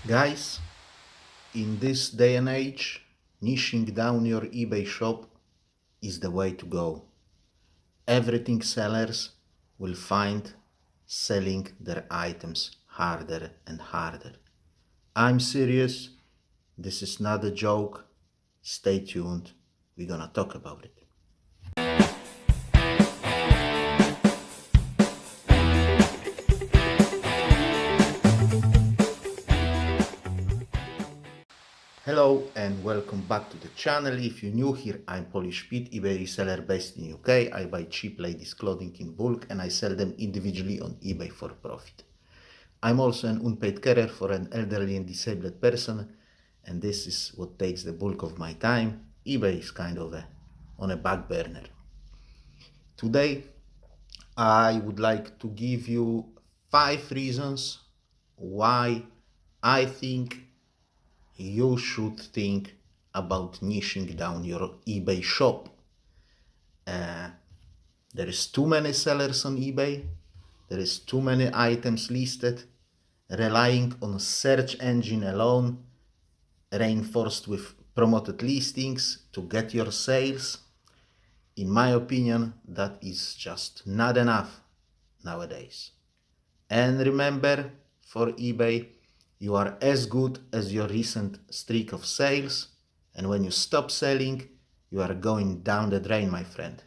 Guys, in this day and age, niching down your eBay shop is the way to go. Everything sellers will find selling their items harder and harder. I'm serious, this is not a joke. Stay tuned, we're gonna talk about it. Hello and welcome back to the channel. If you're new here, I'm Polish Pete, eBay reseller based in UK. I buy cheap ladies clothing in bulk and I sell them individually on eBay for profit. I'm also an unpaid carer for an elderly and disabled person, and this is what takes the bulk of my time. eBay is kind of on a back burner. Today I would like to give you 5 reasons why I think you should think about niching down your eBay shop. There is too many sellers on eBay, there is too many items listed. Relying on search engine alone, reinforced with promoted listings to get your sales, in my opinion, that is just not enough nowadays. And remember, for eBay, you are as good as your recent streak of sales, and when you stop selling, you are going down the drain, my friend.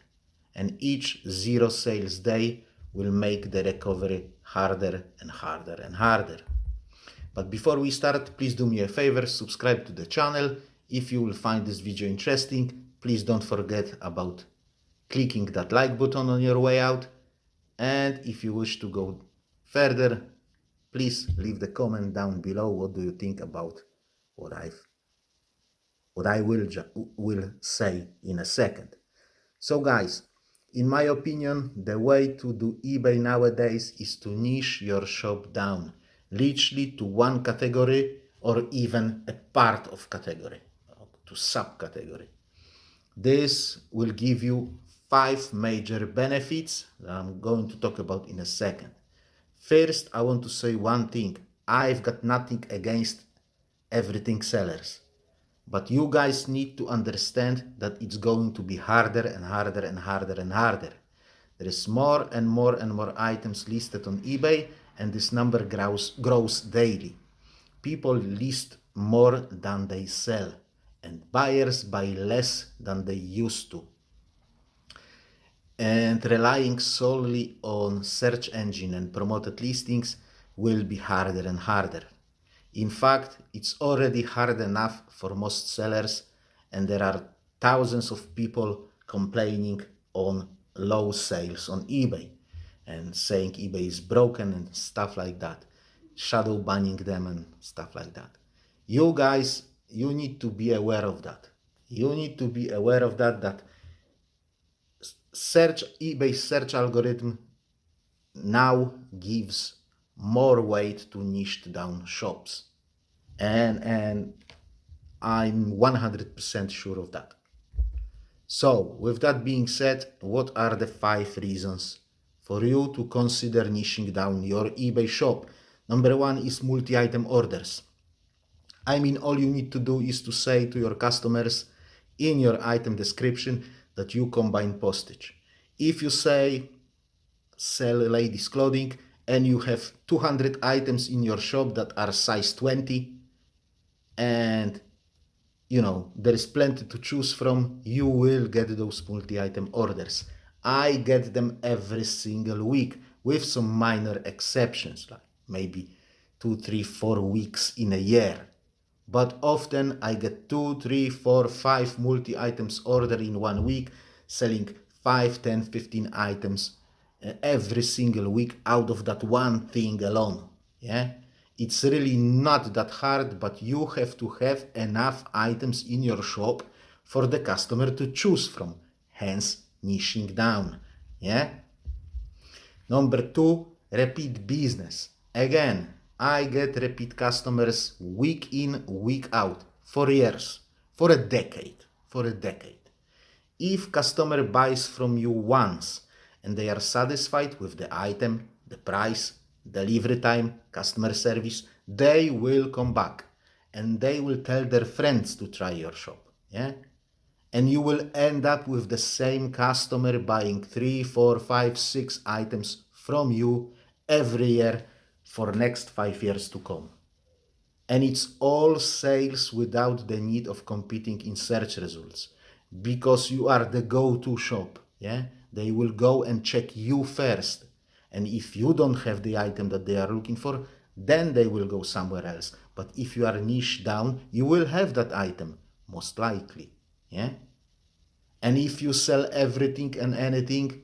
And each zero sales day will make the recovery harder and harder and harder. But before we start, please do me a favor, subscribe to the channel. If you will find this video interesting, please don't forget about clicking that like button on your way out. And if you wish to go further, please leave the comment down below. What do you think about what I will say in a second. So guys, in my opinion, the way to do eBay nowadays is to niche your shop down, literally to one category or even a part of category, to subcategory. This will give you 5 major benefits that I'm going to talk about in a second. First, I want to say one thing. I've got nothing against everything sellers. But you guys need to understand that it's going to be harder and harder and harder and harder. There is more and more and more items listed on eBay, and this number grows daily. People list more than they sell, and buyers buy less than they used to. And relying solely on search engine and promoted listings will be harder and harder. In fact, it's already hard enough for most sellers, and there are thousands of people complaining on low sales on eBay and saying eBay is broken and stuff like that, shadow banning them and stuff like that. You guys, you need to be aware of that. You need to be aware of that eBay search algorithm now gives more weight to niched down shops. And I'm 100% sure of that. So, with that being said, what are the 5 reasons for you to consider niching down your eBay shop? Number 1 is multi-item orders. I mean, all you need to do is to say to your customers in your item description that you combine postage. If you say sell ladies clothing and you have 200 items in your shop that are size 20, and there is plenty to choose from, you will get those multi-item orders. I get them every single week with some minor exceptions, like maybe 2, 3, 4 weeks in a year. But often I get 2, 3, 4, 5 multi-items order in 1 week, selling 5, 10, 15 items every single week out of that one thing alone. Yeah, it's really not that hard, but you have to have enough items in your shop for the customer to choose from, hence niching down. Yeah. Number 2, repeat business. Again, I get repeat customers week in, week out, for years, for a decade. If customer buys from you once and they are satisfied with the item, the price, delivery time, customer service, they will come back and they will tell their friends to try your shop. Yeah. And you will end up with the same customer buying 3, 4, 5, 6 items from you every year for next 5 years to come. And it's all sales without the need of competing in search results, because you are the go-to shop. Yeah, they will go and check you first, and if you don't have the item that they are looking for, then they will go somewhere else. But if you are niche down, you will have that item most likely. Yeah. And if you sell everything and anything,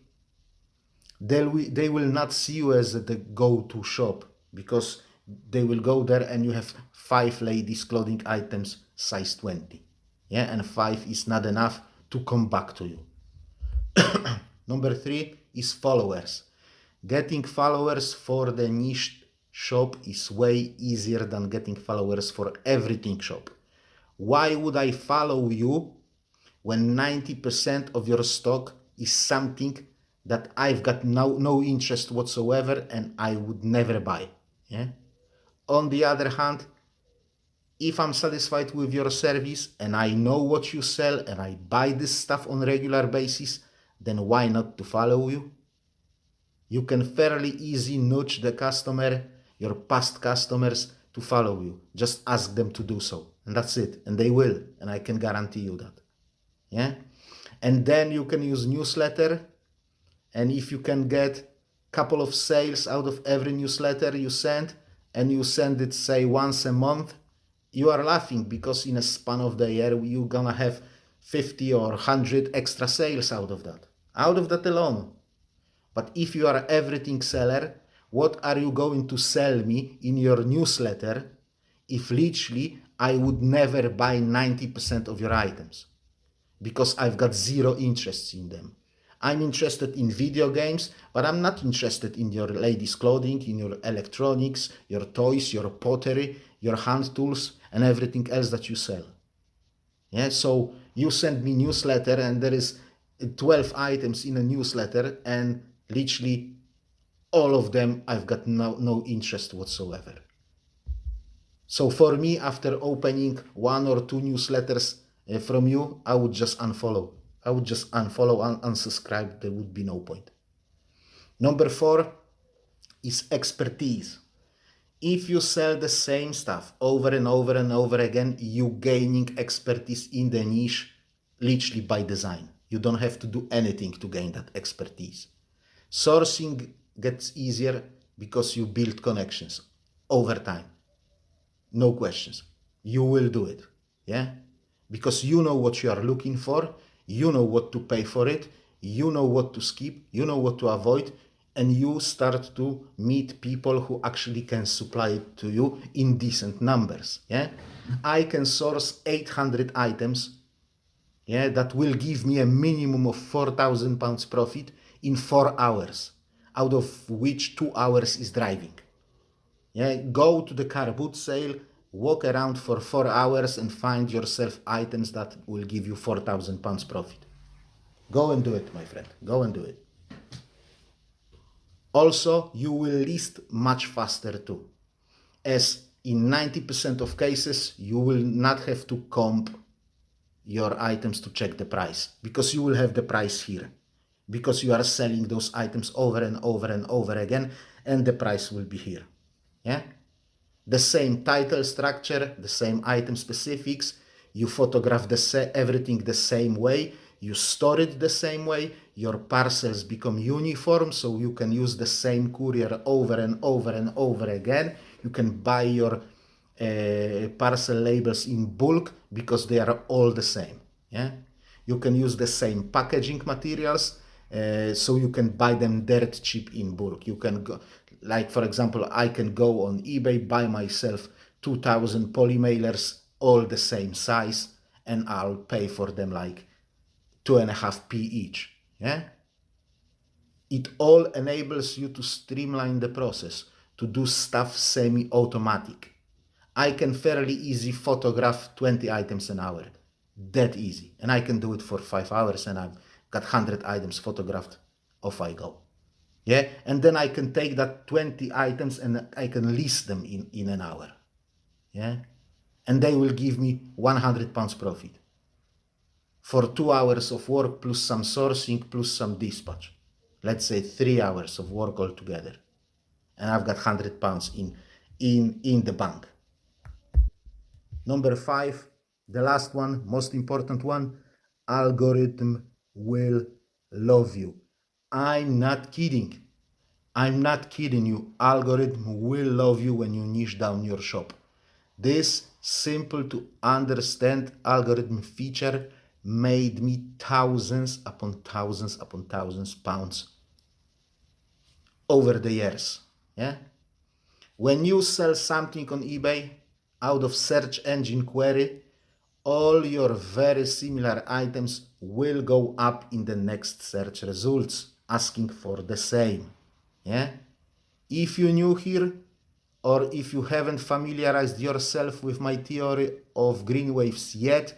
they will not see you as the go-to shop, because they will go there and you have 5 ladies clothing items size 20. Yeah, and 5 is not enough to come back to you. Number 3 is followers. Getting followers for the niche shop is way easier than getting followers for everything shop. Why would I follow you when 90% of your stock is something that I've got no interest whatsoever and I would never buy? Yeah. On the other hand, if I'm satisfied with your service and I know what you sell and I buy this stuff on a regular basis, then why not to follow you? You can fairly easy nudge the customer, your past customers, to follow you. Just ask them to do so, and that's it. And they will, and I can guarantee you that. Yeah. And then you can use newsletter, and if you can get couple of sales out of every newsletter you send, and you send it say once a month, you are laughing, because in a span of the year you're gonna have 50 or 100 extra sales out of that alone. But if you are everything seller, what are you going to sell me in your newsletter if literally I would never buy 90% of your items? Because I've got zero interest in them. I'm interested in video games, but I'm not interested in your ladies' clothing, in your electronics, your toys, your pottery, your hand tools, and everything else that you sell. Yeah, so you send me newsletter and there is 12 items in a newsletter, and literally all of them I've got no interest whatsoever. So for me, after opening 1 or 2 newsletters from you, I would just unfollow. And unsubscribe. There would be no point. Number 4 is expertise. If you sell the same stuff over and over and over again, you gaining expertise in the niche literally by design. You don't have to do anything to gain that expertise. Sourcing gets easier because you build connections over time. No questions. You will do it. Yeah? Because you know what you are looking for, you know what to pay for it, you know what to skip, you know what to avoid, and you start to meet people who actually can supply it to you in decent numbers. Yeah? I can source 800 items, yeah, that will give me a minimum of £4,000 profit in 4 hours, out of which 2 hours is driving. Yeah, go to the car boot sale, walk around for 4 hours and find yourself items that will give you £4,000 profit. Go and do it, my friend. Go and do it. Also, you will list much faster too, as in 90% of cases, you will not have to comp your items to check the price, because you will have the price here, because you are selling those items over and over and over again, and the price will be here. Yeah. The same title structure, the same item specifics, you photograph everything the same way, you store it the same way, your parcels become uniform, so you can use the same courier over and over and over again. You can buy your parcel labels in bulk because they are all the same. Yeah, you can use the same packaging materials, so you can buy them dirt cheap in bulk. You can go, like for example, I can go on eBay, buy myself 2,000 polymailers, all the same size, and I'll pay for them like 2.5p each. Yeah, it all enables you to streamline the process, to do stuff semi-automatic. I can fairly easy photograph 20 items an hour. That easy. And I can do it for 5 hours and I've got 100 items photographed. Off I go. Yeah, and then I can take that 20 items and I can list them in an hour. Yeah, and they will give me £100 profit for 2 hours of work plus some sourcing plus some dispatch. Let's say 3 hours of work altogether, and I've got £100 in the bank. Number 5, the last one, most important one, algorithm will love you. I'm not kidding. I'm not kidding you. Algorithm will love you when you niche down your shop. This simple to understand algorithm feature made me thousands upon thousands upon thousands pounds over the years. Yeah. When you sell something on eBay out of search engine query, all your very similar items will go up in the next search results asking for the same. Yeah. If you're new here, or if you haven't familiarized yourself with my theory of green waves yet,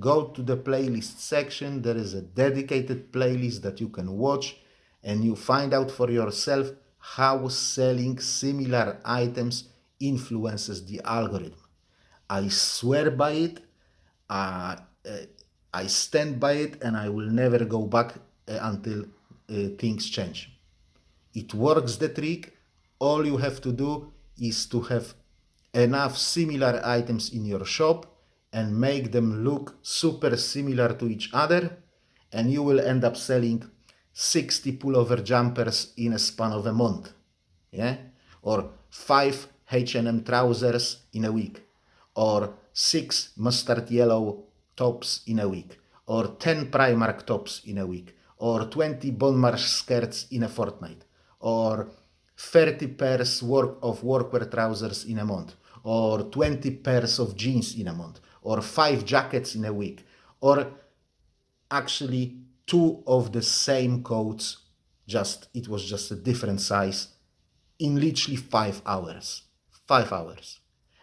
go to the playlist section. There is a dedicated playlist that you can watch and you find out for yourself how selling similar items influences the algorithm. I swear by it, uh, uh, I stand by it, and I will never go back until things change. It works the trick. All you have to do is to have enough similar items in your shop and make them look super similar to each other, and you will end up selling 60 pullover jumpers in a span of a month. Yeah, or 5 H&M trousers in a week, or 6 mustard yellow tops in a week, or 10 Primark tops in a week, or 20 Bon Marche skirts in a fortnight, or 30 pairs of workwear trousers in a month, or 20 pairs of jeans in a month, or 5 jackets in a week, or actually 2 of the same coats, just it was just a different size, in literally 5 hours. 5 hours.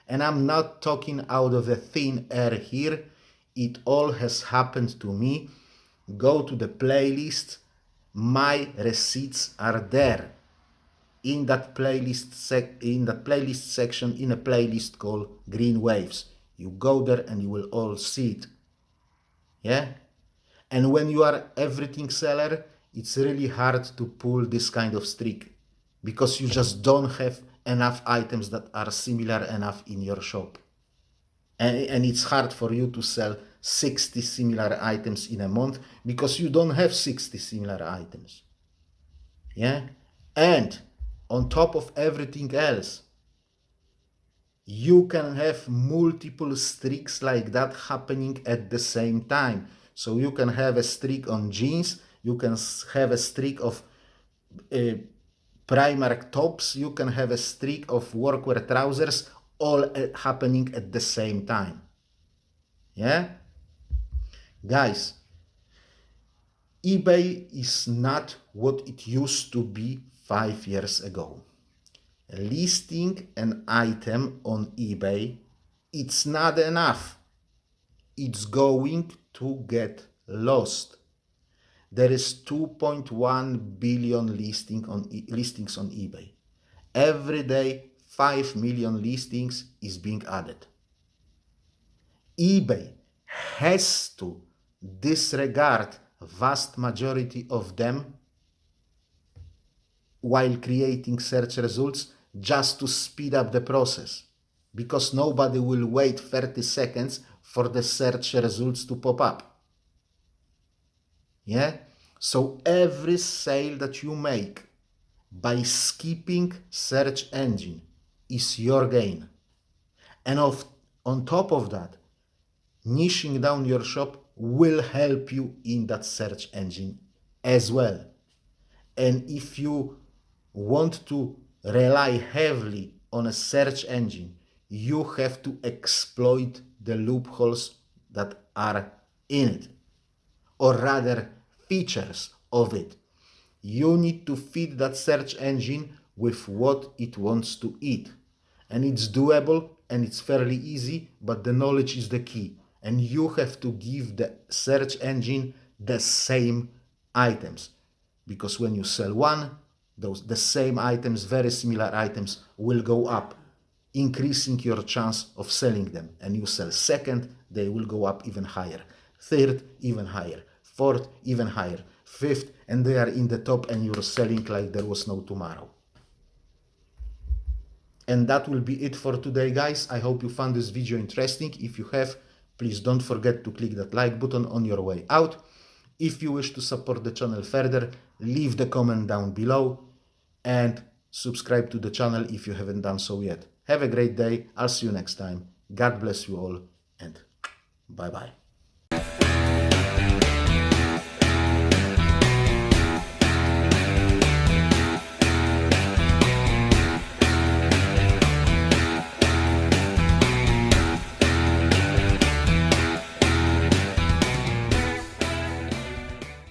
And I'm not talking out of the thin air here. It all has happened to me. Go to the playlist. My receipts are there in that playlist section, in a playlist called Green Waves. You go there and you will all see it. Yeah? And when you are everything seller, it's really hard to pull this kind of streak because you just don't have enough items that are similar enough in your shop. And it's hard for you to sell 60 similar items in a month because you don't have 60 similar items. Yeah? And on top of everything else, you can have multiple streaks like that happening at the same time. So you can have a streak on jeans, you can have a streak of Primark tops, you can have a streak of workwear trousers, all happening at the same time. Yeah? Guys, eBay is not what it used to be 5 years ago. Listing an item on eBay, it's not enough. It's going to get lost. There is 2.1 billion listings on eBay. Every day, 5 million listings is being added. eBay has to disregard vast majority of them while creating search results just to speed up the process, because nobody will wait 30 seconds for the search results to pop up. Yeah? So every sale that you make by skipping search engine is your gain. And on top of that, niching down your shop will help you in that search engine as well. And if you want to rely heavily on a search engine, you have to exploit the loopholes that are in it, or rather features of it. You need to feed that search engine with what it wants to eat. And it's doable and it's fairly easy, but the knowledge is the key. And you have to give the search engine the same items. Because when you sell one, the same items, very similar items will go up, increasing your chance of selling them. And you sell second, they will go up even higher. Third, even higher. Fourth, even higher. Fifth, and they are in the top and you're selling like there was no tomorrow. And that will be it for today, guys. I hope you found this video interesting. If you have, please don't forget to click that like button on your way out. If you wish to support the channel further, leave the comment down below and subscribe to the channel if you haven't done so yet. Have a great day. I'll see you next time. God bless you all and bye-bye.